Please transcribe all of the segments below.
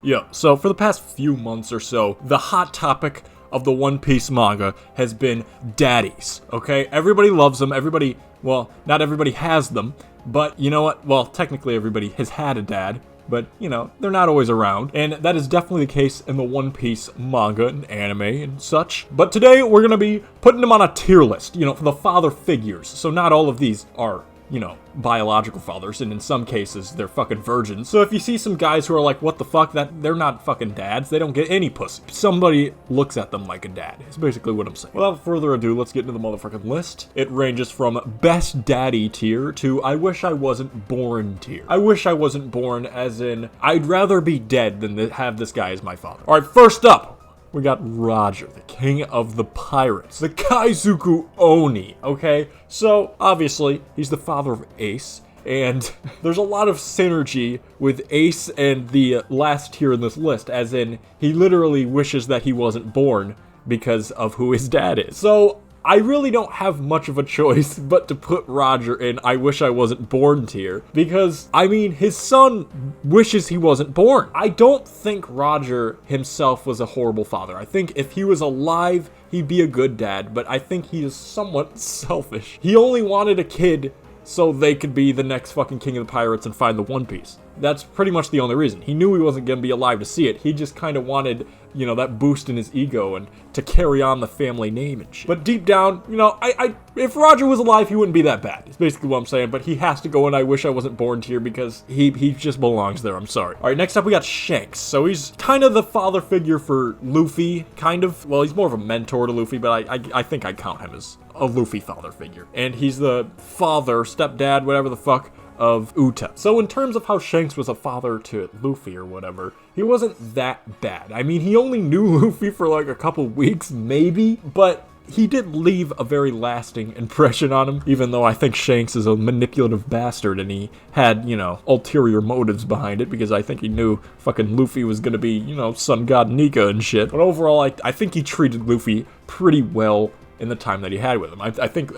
Yeah, so for the past few months or so, the hot topic of the One Piece manga has been daddies, okay? Everybody loves them, well, not everybody has them, but you know what? Well, technically everybody has had a dad, but, you know, they're not always around, and that is definitely the case in the One Piece manga and anime and such. But today, we're gonna be putting them on a tier list, you know, for the father figures, so not all of these are, you know, biological fathers, and in some cases, they're fucking virgins. So if you see some guys who are like, what the fuck, that they're not fucking dads, they don't get any pussy. Somebody looks at them like a dad, is basically what I'm saying. Without further ado, let's get into the motherfucking list. It ranges from best daddy tier to I wish I wasn't born tier. I wish I wasn't born as in, I'd rather be dead than to have this guy as my father. Alright, first up, we got Roger, the king of the pirates, the Kaizuku Oni, okay? So, obviously, he's the father of Ace, and there's a lot of synergy with Ace and the last tier in this list, as in, he literally wishes that he wasn't born because of who his dad is. So, I really don't have much of a choice but to put Roger in I wish I wasn't born tier, because, I mean, his son wishes he wasn't born. I don't think Roger himself was a horrible father. I think if he was alive, he'd be a good dad, but I think he is somewhat selfish. He only wanted a kid so they could be the next fucking king of the pirates and find the One Piece. That's pretty much the only reason. He knew he wasn't gonna be alive to see it. He just kind of wanted, you know, that boost in his ego and to carry on the family name and shit. But deep down, you know, if Roger was alive, he wouldn't be that bad. It's basically what I'm saying, but he has to go in I wish I wasn't born tier because he just belongs there, I'm sorry. Alright, next up we got Shanks. So he's kind of the father figure for Luffy, kind of. Well, he's more of a mentor to Luffy, but I think I count him as a Luffy father figure. And he's the father, stepdad, whatever the fuck, of Uta. So in terms of how Shanks was a father to Luffy or whatever, he wasn't that bad. I mean, he only knew Luffy for like a couple weeks, maybe, but he did leave a very lasting impression on him, even though I think Shanks is a manipulative bastard and he had, you know, ulterior motives behind it, because I think he knew fucking Luffy was gonna be, you know, sun god Nika and shit. But overall, I think he treated Luffy pretty well in the time that he had with him.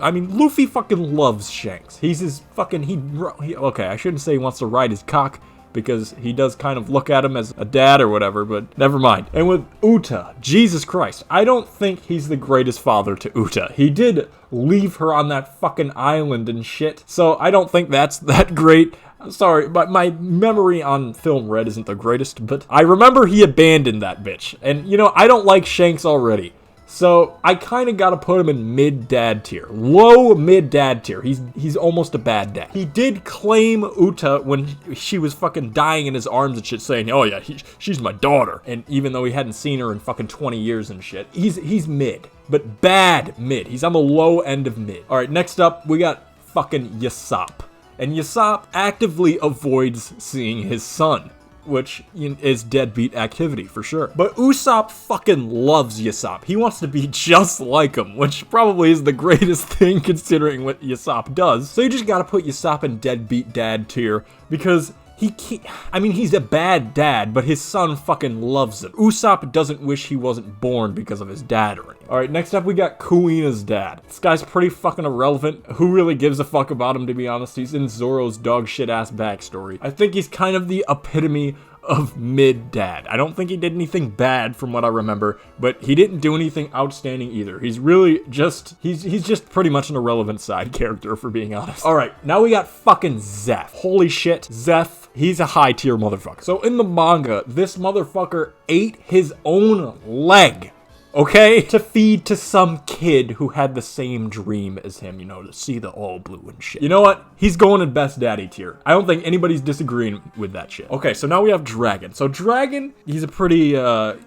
I mean, Luffy fucking loves Shanks. He's his fucking, okay, I shouldn't say he wants to ride his cock, because he does kind of look at him as a dad or whatever, but never mind. And with Uta, Jesus Christ, I don't think he's the greatest father to Uta. He did leave her on that fucking island and shit, so I don't think that's that great. Sorry, but my memory on Film Red isn't the greatest, but I remember he abandoned that bitch. And, you know, I don't like Shanks already. So, I kind of gotta put him in mid-dad tier. Low mid-dad tier. He's almost a bad dad. He did claim Uta when she was fucking dying in his arms and shit, saying, oh yeah, she's my daughter. And even though he hadn't seen her in fucking 20 years and shit, he's mid. But bad mid. He's on the low end of mid. Alright, next up, we got fucking Yasopp. And Yasopp actively avoids seeing his son, which is deadbeat activity for sure. But Usopp fucking loves Yasopp. He wants to be just like him, which probably is the greatest thing considering what Yasopp does. So you just gotta put Yasopp in deadbeat dad tier, because he's a bad dad, but his son fucking loves him. Usopp doesn't wish he wasn't born because of his dad or anything. Alright, next up we got Kuina's dad. This guy's pretty fucking irrelevant. Who really gives a fuck about him, to be honest? He's in Zoro's dog shit ass backstory. I think he's kind of the epitome of mid-dad. I don't think he did anything bad from what I remember, but he didn't do anything outstanding either. He's really just, he's just pretty much an irrelevant side character, for being honest. Alright, now we got fucking Zeph. Holy shit, Zeph, he's a high tier motherfucker. So in the manga, this motherfucker ate his own leg, okay? To feed to some kid who had the same dream as him, you know, to see the all blue and shit. You know what? He's going in best daddy tier. I don't think anybody's disagreeing with that shit. Okay, so now we have Dragon. So Dragon, he's a pretty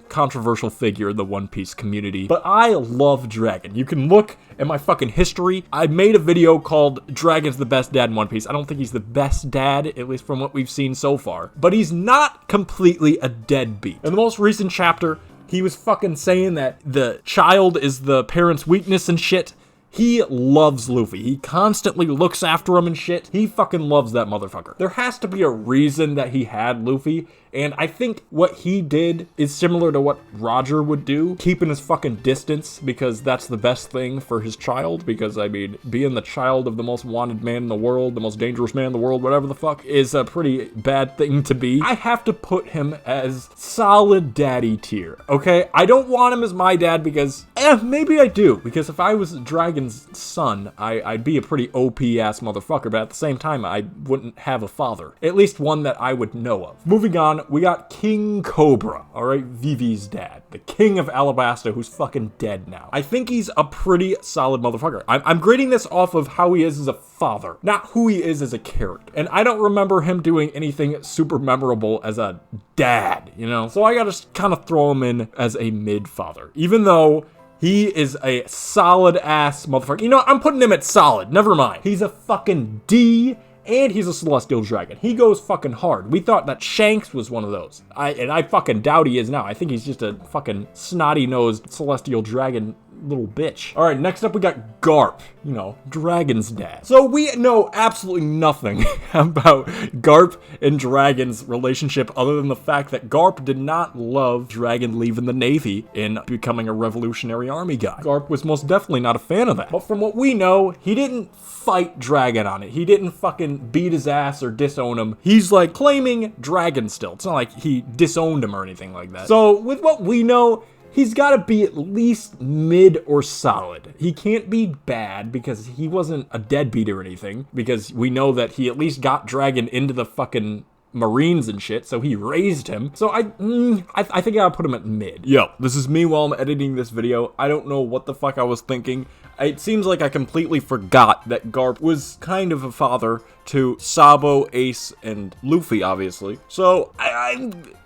controversial figure in the One Piece community, but I love Dragon. You can look at my fucking history. I made a video called Dragon's the best dad in One Piece. I don't think he's the best dad, at least from what we've seen so far, but he's not completely a deadbeat. In the most recent chapter, he was fucking saying that the child is the parent's weakness and shit. He loves Luffy. He constantly looks after him and shit. He fucking loves that motherfucker. There has to be a reason that he had Luffy, And I think what he did is similar to what Roger would do, keeping his fucking distance because that's the best thing for his child. Because, I mean, being the child of the most wanted man in the world, the most dangerous man in the world, whatever the fuck, is a pretty bad thing to be. I have to put him as solid daddy tier, okay? I don't want him as my dad because, maybe I do. Because if I was Dragon's son, I'd be a pretty OP-ass motherfucker, but at the same time, I wouldn't have a father. At least one that I would know of. Moving on, we got King Cobra, alright? Vivi's dad. The king of Alabasta, who's fucking dead now. I think he's a pretty solid motherfucker. I'm grading this off of how he is as a father, not who he is as a character. And I don't remember him doing anything super memorable as a dad, you know? So I gotta kind of throw him in as a mid-father. Even though he is a solid-ass motherfucker. You know, I'm putting him at solid. Never mind. He's a fucking D, and he's a celestial dragon. He goes fucking hard. We thought that Shanks was one of those. I fucking doubt he is now. I think he's just a fucking snotty-nosed celestial dragon little bitch. All right, next up we got Garp, you know, Dragon's dad. So we know absolutely nothing about Garp and Dragon's relationship other than the fact that Garp did not love Dragon leaving the Navy and becoming a Revolutionary Army guy. Garp was most definitely not a fan of that. But from what we know, he didn't fight Dragon on it. He didn't fucking beat his ass or disown him. He's like claiming Dragon still. It's not like he disowned him or anything like that. So with what we know, he's got to be at least mid or solid. He can't be bad because he wasn't a deadbeat or anything, because we know that he at least got Dragon into the fucking Marines and shit, so he raised him. So I think I'll put him at mid. Yo, this is me while I'm editing this video. I don't know what the fuck I was thinking. It seems like I completely forgot that Garp was kind of a father to Sabo, Ace, and Luffy, obviously. So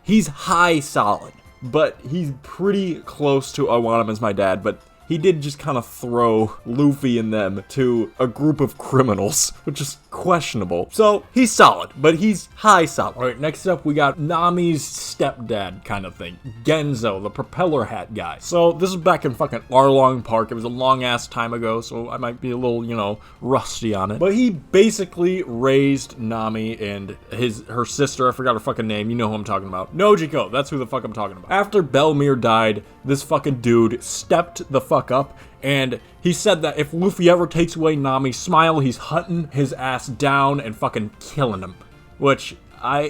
he's high solid. But he's pretty close to I want him as my dad, but he did just kind of throw Luffy and them to a group of criminals, which is questionable. So he's solid, but he's high solid. All right, next up we got Nami's stepdad kind of thing, Genzo, the propeller hat guy. So this is back in fucking Arlong Park. It was a long ass time ago, so I might be a little, you know, rusty on it. But he basically raised Nami and her sister, I forgot her fucking name, you know who I'm talking about. Nojiko, that's who the fuck I'm talking about. After Belmere died, this fucking dude stepped the fuck up, and he said that if Luffy ever takes away Nami's smile, he's hunting his ass down and fucking killing him. Which,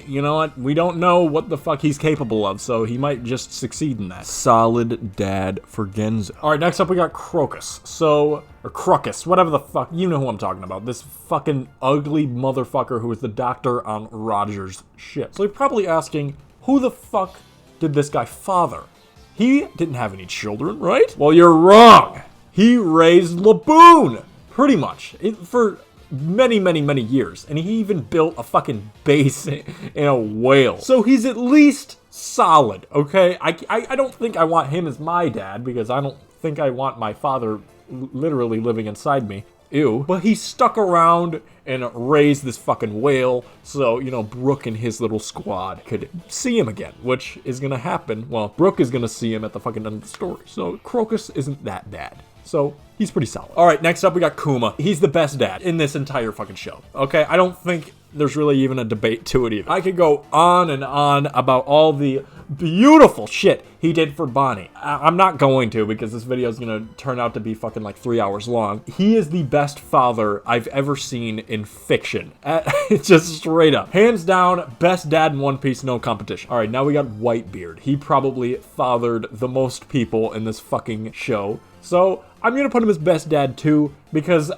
you know what, we don't know what the fuck he's capable of, so he might just succeed in that. Solid dad for Genzo. Alright, next up we got Crocus. Or Crocus, whatever the fuck, you know who I'm talking about. This fucking ugly motherfucker who was the doctor on Roger's ship. So you're probably asking, who the fuck did this guy father? He didn't have any children, right? Well, you're wrong. He raised Laboon, pretty much, for many, many, many years. And he even built a fucking base in a whale. So he's at least solid, okay? I don't think I want him as my dad, because I don't think I want my father literally living inside me. Ew. But he stuck around and raised this fucking whale, so, you know, Brook and his little squad could see him again, which is gonna happen. Well, Brook is gonna see him at the fucking end of the story, so Crocus isn't that bad. So, he's pretty solid. Alright, next up we got Kuma. He's the best dad in this entire fucking show, okay? I don't think there's really even a debate to it either. I could go on and on about all the beautiful shit he did for Bonnie. I'm not going to, because this video is gonna turn out to be fucking like 3 hours long. He is the best father I've ever seen in fiction. Just straight up. Hands down, best dad in One Piece, no competition. Alright, now we got Whitebeard. He probably fathered the most people in this fucking show. So, I'm gonna put him as best dad too, because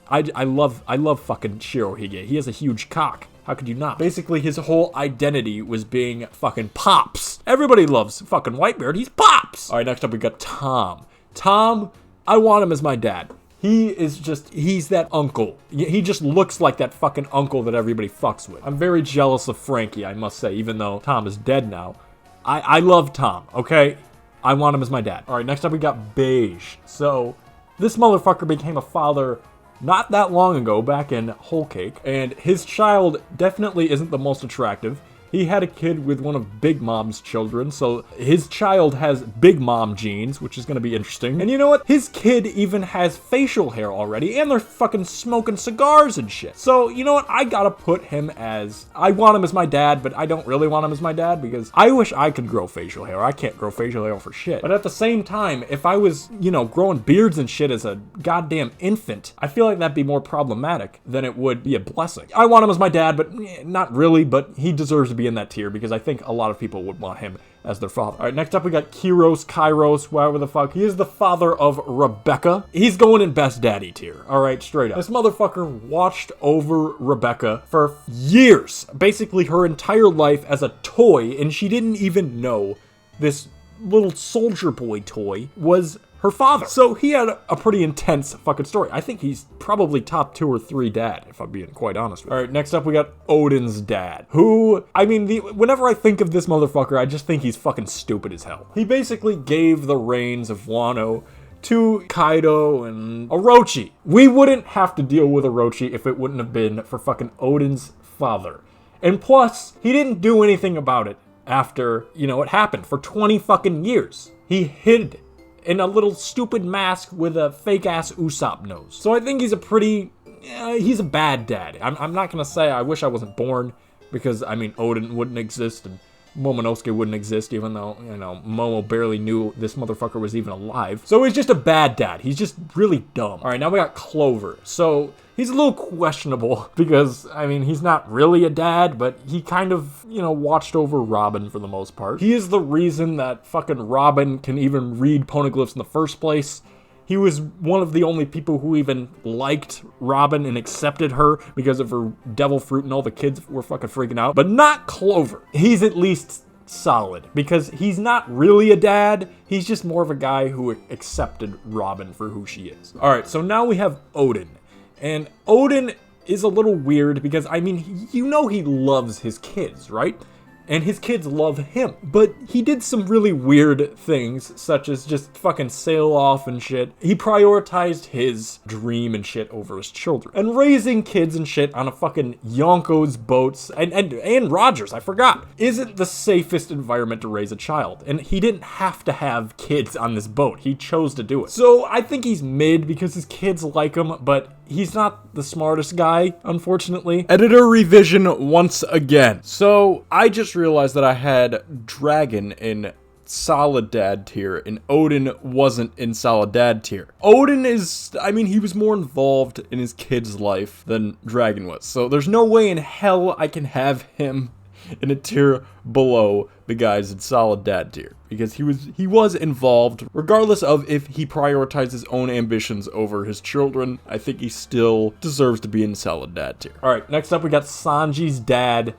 I love fucking Shirohige. He has a huge cock. How could you not? Basically, his whole identity was being fucking Pops. Everybody loves fucking Whitebeard. He's Pops. All right, next up we got Tom. Tom, I want him as my dad. He's that uncle. He just looks like that fucking uncle that everybody fucks with. I'm very jealous of Frankie, I must say, even though Tom is dead now. I love Tom, okay? I want him as my dad. All right, next up we got Beige. So, this motherfucker became a father not that long ago, back in Whole Cake, and his child definitely isn't the most attractive. He had a kid with one of Big Mom's children, so his child has Big Mom genes, which is gonna be interesting. And you know what? His kid even has facial hair already, and they're fucking smoking cigars and shit. So, you know what? I gotta put him as... I want him as my dad, but I don't really want him as my dad, because I wish I could grow facial hair. I can't grow facial hair for shit. But at the same time, if I was, you know, growing beards and shit as a goddamn infant, I feel like that'd be more problematic than it would be a blessing. I want him as my dad, but not really, but he deserves to be in that tier because I think a lot of people would want him as their father. All right, next up we got Kairos, whatever the fuck. He is the father of Rebecca. He's going in best daddy tier. All right, straight up. This motherfucker watched over Rebecca for years, basically her entire life as a toy, and she didn't even know this little soldier boy toy was her father. So he had a pretty intense fucking story. I think he's probably top 2 or 3 dad, if I'm being quite honest with you. All right, next up we got Odin's dad, who, I mean, whenever I think of this motherfucker, I just think he's fucking stupid as hell. He basically gave the reins of Wano to Kaido and Orochi. We wouldn't have to deal with Orochi if it wouldn't have been for fucking Odin's father. And plus, he didn't do anything about it after, you know, it happened for 20 fucking years. He hid in a little stupid mask with a fake-ass Usopp nose. So I think he's he's a bad dad. I'm not gonna say I wish I wasn't born, because, I mean, Odin wouldn't exist, and Momonosuke wouldn't exist, even though, you know, Momo barely knew this motherfucker was even alive. So he's just a bad dad. He's just really dumb. All right, now we got Clover. So he's a little questionable because, I mean, he's not really a dad, but he kind of, you know, watched over Robin for the most part. He is the reason that fucking Robin can even read poneglyphs in the first place. He was one of the only people who even liked Robin and accepted her because of her devil fruit, and all the kids were fucking freaking out. But not Clover. He's at least solid because he's not really a dad. He's just more of a guy who accepted Robin for who she is. All right, so now we have Odin. And Odin is a little weird because, I mean, you know he loves his kids, right? And his kids love him. But he did some really weird things, such as just fucking sail off and shit. He prioritized his dream and shit over his children. And raising kids and shit on a fucking Yonko's boats, and Rogers, I forgot, isn't the safest environment to raise a child. And he didn't have to have kids on this boat. He chose to do it. So I think he's mid because his kids like him, but he's not the smartest guy, unfortunately. Editor revision once again. So I just realized that I had Dragon in solid dad tier and Odin wasn't in solid dad tier. Odin is, I mean, he was more involved in his kid's life than Dragon was. So there's no way in hell I can have him in a tier below the guys in solid dad tier, because he was involved. Regardless of if he prioritized his own ambitions over his children, I think he still deserves to be in solid dad tier. All right, next up we got Sanji's dad.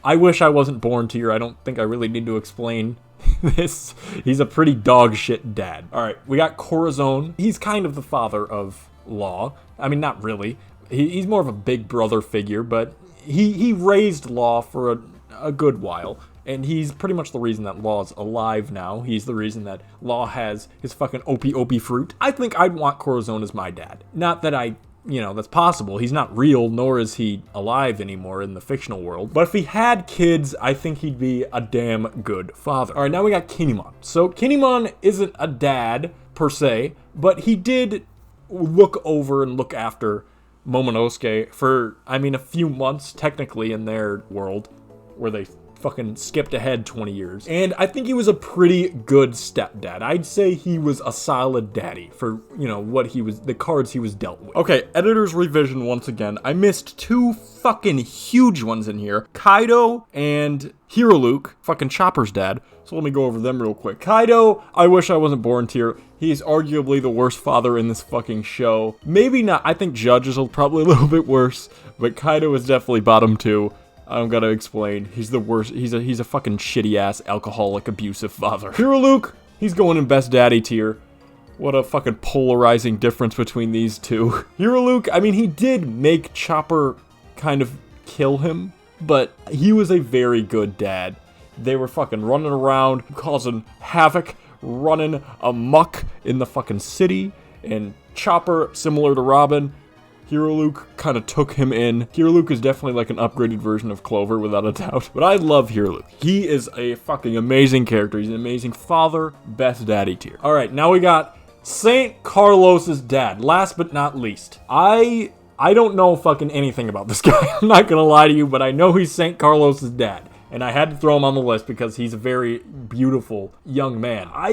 I wish I wasn't born tier. I don't think I really need to explain this. He's a pretty dog shit dad. All right, we got Corazon. He's kind of the father of Law. I mean, not really. He's more of a big brother figure, but he raised Law for a good while. And he's pretty much the reason that Law's alive now. He's the reason that Law has his fucking Opie fruit. I think I'd want Corazon as my dad. Not that that's possible. He's not real, nor is he alive anymore in the fictional world. But if he had kids, I think he'd be a damn good father. All right, now we got Kinemon. So Kinemon isn't a dad, per se, but he did look over and look after Momonosuke for, I mean, a few months, technically, in their world, where they fucking skipped ahead 20 years. And I think he was a pretty good stepdad. I'd say he was a solid daddy for, what he was, the cards he was dealt with. Okay, editor's revision once again. I missed 2 fucking huge ones in here. Kaido and Hiroluke, fucking Chopper's dad. So let me go over them real quick. Kaido, I wish I wasn't born tier. He's arguably the worst father in this fucking show. Maybe not. I think Judge is probably a little bit worse, but Kaido is definitely bottom 2. I don't gotta explain. He's the worst. He's a fucking shitty-ass, alcoholic, abusive father. Hiroluke, he's going in best daddy tier. What a fucking polarizing difference between these two. Hiroluke, I mean, he did make Chopper kind of kill him, but he was a very good dad. They were fucking running around, causing havoc, running amok in the fucking city, and Chopper, similar to Robin, Hero Luke kind of took him in. Hero Luke is definitely like an upgraded version of Clover, without a doubt. But I love Hero Luke. He is a fucking amazing character. He's an amazing father, best daddy tier. All right, now we got St. Carlos's dad. Last but not least, I don't know fucking anything about this guy. I'm not gonna lie to you, but I know he's St. Carlos's dad. And I had to throw him on the list because he's a very beautiful young man. I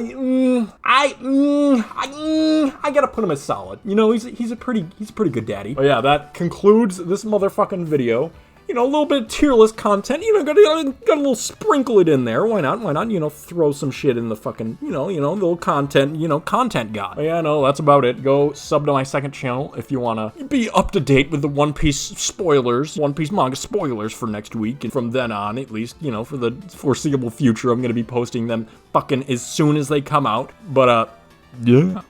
gotta put him as solid. You know, he's a pretty good daddy. But yeah, that concludes this motherfucking video. You know, a little bit of tier list content. You know, got a little sprinkle it in there. Why not? Why not? You know, throw some shit in the fucking, you know, little content. You know, content god. But yeah, no, that's about it. Go sub to my second channel if you wanna be up to date with the One Piece spoilers, One Piece manga spoilers for next week, and from then on, at least, you know, for the foreseeable future, I'm gonna be posting them fucking as soon as they come out. But yeah.